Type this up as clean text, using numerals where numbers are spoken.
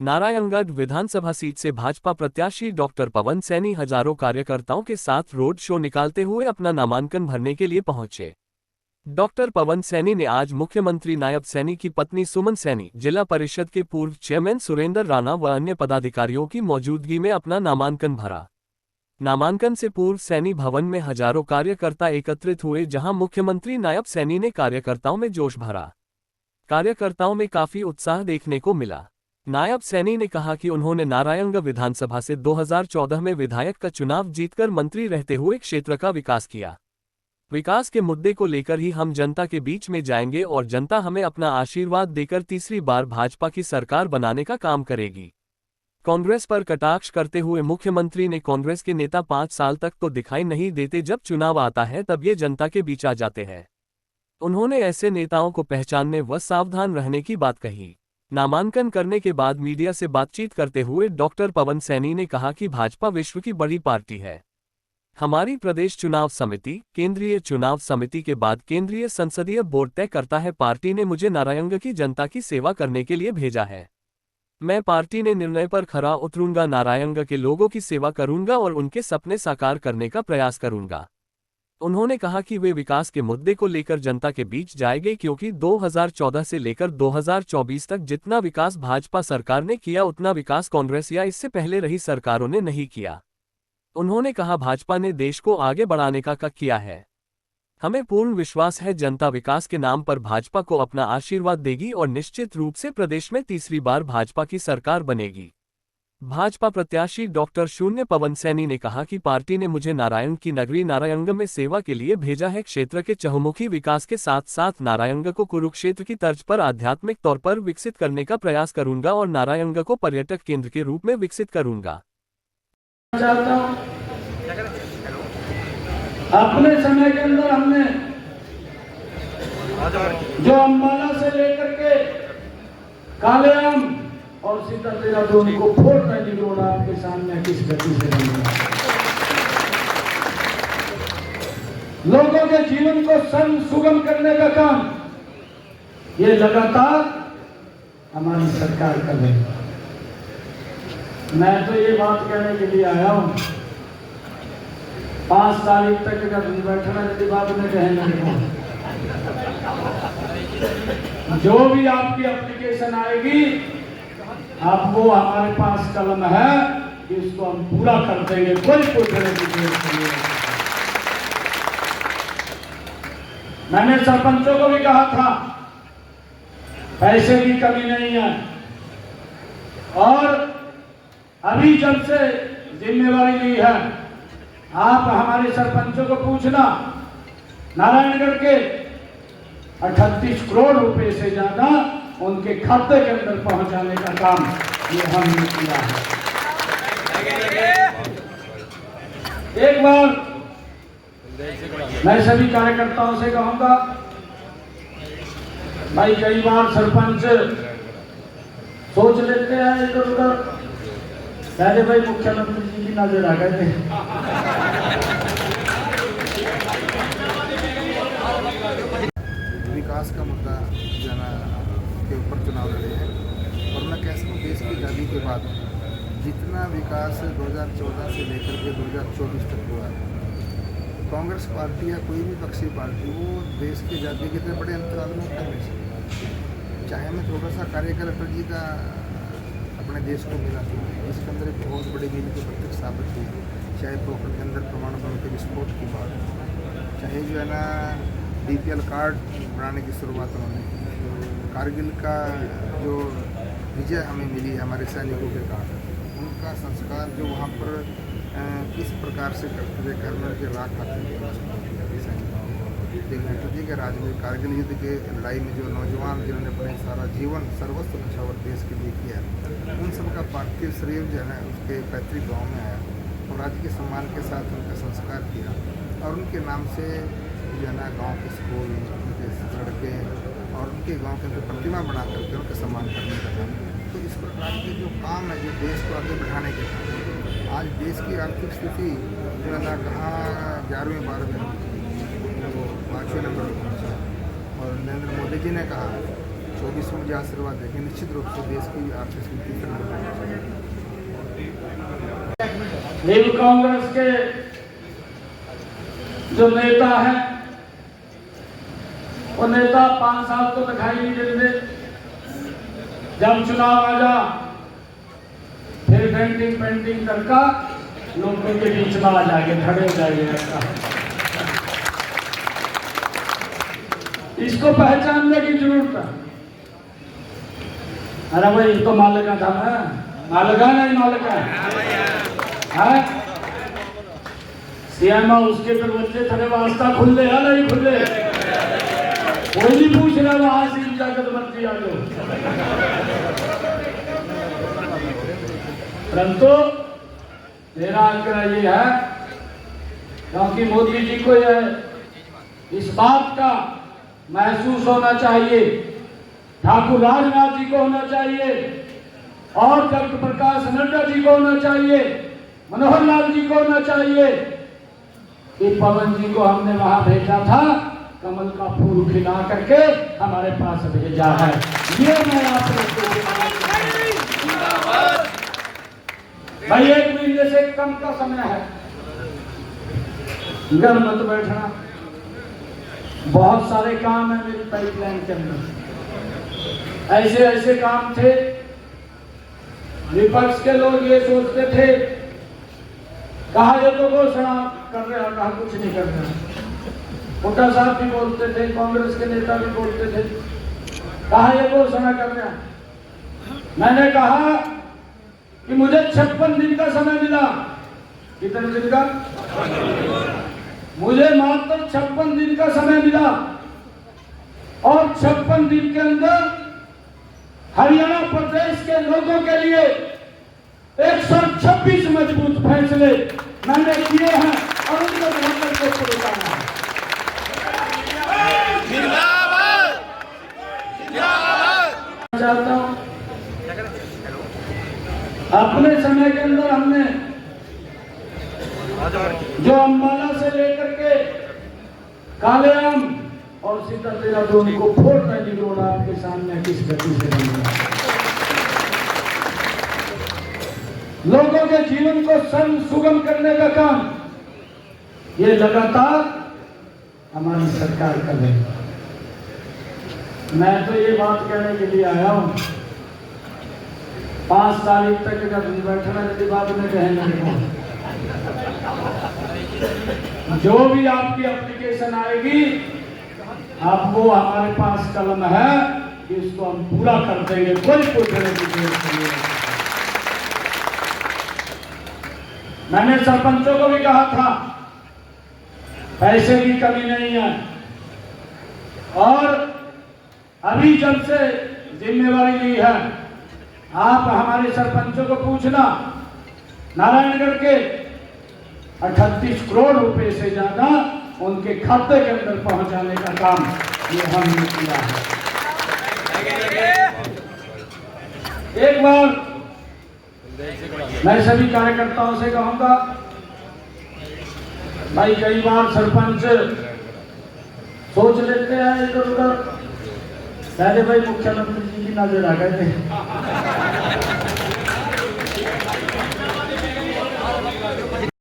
नारायणगढ़ विधानसभा seat से भाजपा प्रत्याशी doctor पवन सैनी हजारों कार्यकर्ताओं के साथ रोड शो निकालते हुए अपना नामांकन भरने के लिए पहुंचे। डॉक्टर पवन सैनी ने आज मुख्यमंत्री नायब सैनी की पत्नी सुमन सैनी, जिला परिषद के पूर्व चेयरमैन सुरेंद्र राणा व अन्य पदाधिकारियों की मौजूदगी में अपना नामांकन भरा। नामांकन से पूर्व सैनी भवन में हजारों कार्यकर्ता एकत्रित हुए, जहां मुख्यमंत्री नायब सैनी ने कार्यकर्ताओं में जोश भरा। कार्यकर्ताओं में काफी उत्साह देखने को मिला। नायब सैनी ने कहा कि उन्होंने नारायणगढ़ विधानसभा से 2014 में विधायक का चुनाव जीतकर मंत्री रहते हुए क्षेत्र का विकास किया। विकास के मुद्दे को लेकर ही हम जनता के बीच में जाएंगे और जनता हमें अपना आशीर्वाद देकर तीसरी बार भाजपा की सरकार बनाने का काम करेगी। कांग्रेस पर कटाक्ष करते हुए मुख्यमंत्री ने कांग्रेस के नेता 5 साल तक तो दिखाई नहीं देते, जब चुनाव आता है तब ये जनता के बीच आ जाते हैं। उन्होंने ऐसे नेताओं को पहचानने व सावधान रहने की बात कही। नामांकन करने के बाद मीडिया से बातचीत करते हुए डॉक्टर पवन सैनी ने कहा कि भाजपा विश्व की बड़ी पार्टी है। हमारी प्रदेश चुनाव समिति, केंद्रीय चुनाव समिति के बाद केंद्रीय संसदीय बोर्ड तय करता है। पार्टी ने मुझे नारायणगढ़ की जनता की सेवा करने के लिए भेजा है। मैं पार्टी ने निर्णय पर खरा उतरूंगा, नारायणगढ़ के लोगों की सेवा करूंगा और उनके सपने साकार करने का प्रयास करूंगा। उन्होंने कहा कि वे विकास के मुद्दे को लेकर जनता के बीच जाएंगे, क्योंकि 2014 से लेकर 2024 तक जितना विकास भाजपा सरकार ने किया उतना विकास कांग्रेस या इससे पहले रही सरकारों ने नहीं किया। उन्होंने कहा भाजपा ने देश को आगे बढ़ाने का किया है। हमें पूर्ण विश्वास है जनता विकास के नाम पर भाजपा को अपना आशीर्वाद देगी और निश्चित रूप से प्रदेश में तीसरी बार भाजपा की सरकार बनेगी। भाजपा प्रत्याशी डॉक्टर शून्य पवन सैनी ने कहा कि पार्टी ने मुझे नारायण की नगरी नारायणगढ़ में सेवा के लिए भेजा है। क्षेत्र के चहुमुखी विकास के साथ साथ नारायणगढ़ को कुरुक्षेत्र की तर्ज पर आध्यात्मिक तौर पर विकसित करने का प्रयास करूंगा और नारायणगढ़ को पर्यटक केंद्र के रूप में विकसित करूंगा। अपने समय के अंदर हमने जो अम्बाला से लेकर के कालेआम और सीता देहरादून को 490 रोड आपके सामने किस गति से बना, लोगों के जीवन को सुगम करने का काम ये लगातार हमारी सरकार कर रही है। मैं तो ये बात कहने के लिए आया हूं, 5 तारीख तक का बैठना यदि बात में कहेंगे, जो भी आपकी एप्लीकेशन आएगी आपको हमारे पास कलम है कि इसको हम पूरा कर देंगे, कोई पूछने की जरूरत नहीं है। मैंने सरपंचों को भी कहा था पैसे की कमी नहीं है, और अभी जब से जिम्मेवारी ली है आप हमारे सरपंचों को पूछना, नारायणगढ़ के 38 करोड़ रुपए से ज्यादा उनके खाते के अंदर पहुंचाने का काम ये हमने किया है। एक बार मैं सभी कार्यकर्ताओं से कहूंगा, भाई कई बार सरपंच सोच लेते हैं इधर उधर, पहले भाई मुख्यमंत्री जी की नजर आ गए थे। विकास का मुद्दा जना के ऊपर चुनाव लड़े हैं, और मैं कह सकूँ देश की आज़ादी के बाद जितना विकास 2014 से लेकर के 2024 तक हुआ है, कांग्रेस पार्टी या कोई भी पक्षी पार्टी वो देश की आज़ादी के इतने बड़े अंतराल में कर नहीं सकती। चाहे मैं थोड़ा सा कार्य कलेक्टर जी का अपने देश को मिला था, इसके अंदर एक बहुत बड़ी मील की प्रत्यक्ष साबित हुई, चाहे पोखरण के अंदर परमाणु बम के विस्फोट की बात, चाहे जो है ना BPL कार्ड बनाने की शुरुआत उन्होंने की, कारगिल का जो विजय हमें मिली हमारे सैनिकों के कारण, उनका संस्कार जो वहाँ पर किस प्रकार से करते थे, घर में के राख आते थे नेहरू जी के राज में कारगिल युद्ध के लड़ाई में जो नौजवान जिन्होंने अपने सारा जीवन सर्वस्व नछावर देश के लिए किया, उन सब का पार्थिव शरीर जो है ना उसके पैतृक गाँव में आया और राज्य के सम्मान के साथ उनका संस्कार किया, और उनके नाम से जो है ना गाँव के स्कूल, उनके सड़कें और उनके गांव के अंदर प्रतिमा बना करके उनका सम्मान करने का काम। तो इस प्रकार के जो काम है जो देश को आगे बढ़ाने के काम, आज देश की आर्थिक स्थिति जो है ना कहाँ 11वें 12वें वो 5वें नंबर पर पहुँचा, और नरेंद्र मोदी जी ने कहा 2024 में मुझे आशीर्वाद देंगे, निश्चित रूप से देश की आर्थिक स्थिति सुधार होगी। हिंद कांग्रेस के जो नेता हैं वो नेता 5 साल तो दिखाई नहीं देते, जब चुनाव आ जा फिर पेंटिंग करके लोगों के बीच में आ जाएंगे, खड़े हो जाएंगे। इसको पहचानने की जरूरत है। अरे भाई तो मालिका था ना, मालिका नहीं मालिका है सीएम उसके फिर बच्चे थोड़े वास्ता खुले या नहीं खुले, कोई नहीं पूछ रहा वहां से जाकर मर्जी आ जाओ। परंतु मेरा आग्रह ये है, क्योंकि मोदी जी को यह इस बात का महसूस होना चाहिए, ठाकुर राजनाथ जी को होना चाहिए और जगत प्रकाश नड्डा जी को होना चाहिए, मनोहर लाल जी को होना चाहिए कि पवन जी को हमने वहां भेजा था, कमल का फूल खिला करके हमारे पास भेजा है। ये मैं आप भाई 1 महीने से कम का समय है, घर मत बैठना, बहुत सारे काम है मेरी पाइपलाइन के अंदर। ऐसे काम थे, विपक्ष के लोग ये सोचते थे कहा ये तो घोषणा कर रहे हैं, कहा कुछ नहीं कर रहे। मुट्टा साहब भी बोलते थे, कांग्रेस के नेता भी बोलते थे कहा ये घोषणा कर रहे हैं। मैंने कहा कि मुझे 56 दिन का समय मिला। कितने दिन का? मुझे मात्र 56 दिन का समय मिला और 56 दिन के अंदर हरियाणा प्रदेश के लोगों के लिए 126 मजबूत फैसले मैंने किए हैं और उनको बेहतर को पहुंचाना है। चाहता हूं अपने समय के अंदर हमने जो अम्बाला से लेकर के कालेआम और सीता देहरादून को 4 लाइन रोड आपके सामने किस गति से बना, लोगों के जीवन को सरल सुगम करने का काम ये लगातार हमारी सरकार कर रही है। मैं तो ये बात कहने के लिए आया हूं, 5 तारीख तक जब बैठना यदि बात में कहेंगे, जो भी आपकी एप्लीकेशन आएगी आपको हमारे पास कलम है कि इसको हम पूरा कर देंगे, कोई पूछने की जरूरत नहीं है। मैंने सरपंचों को भी कहा था पैसे की कमी नहीं है, और अभी जब से जिम्मेवारी ली है आप हमारे सरपंचों को पूछना, नारायणगढ़ के 38 करोड़ रुपए से ज्यादा उनके खाते के अंदर पहुंचाने का काम ये हमने किया है। एक बार मैं सभी कार्यकर्ताओं से कहूंगा, भाई कई बार सरपंच सोच लेते हैं इधर उधर, पहले भाई मुख्यमंत्री जी की नजर आ गए थे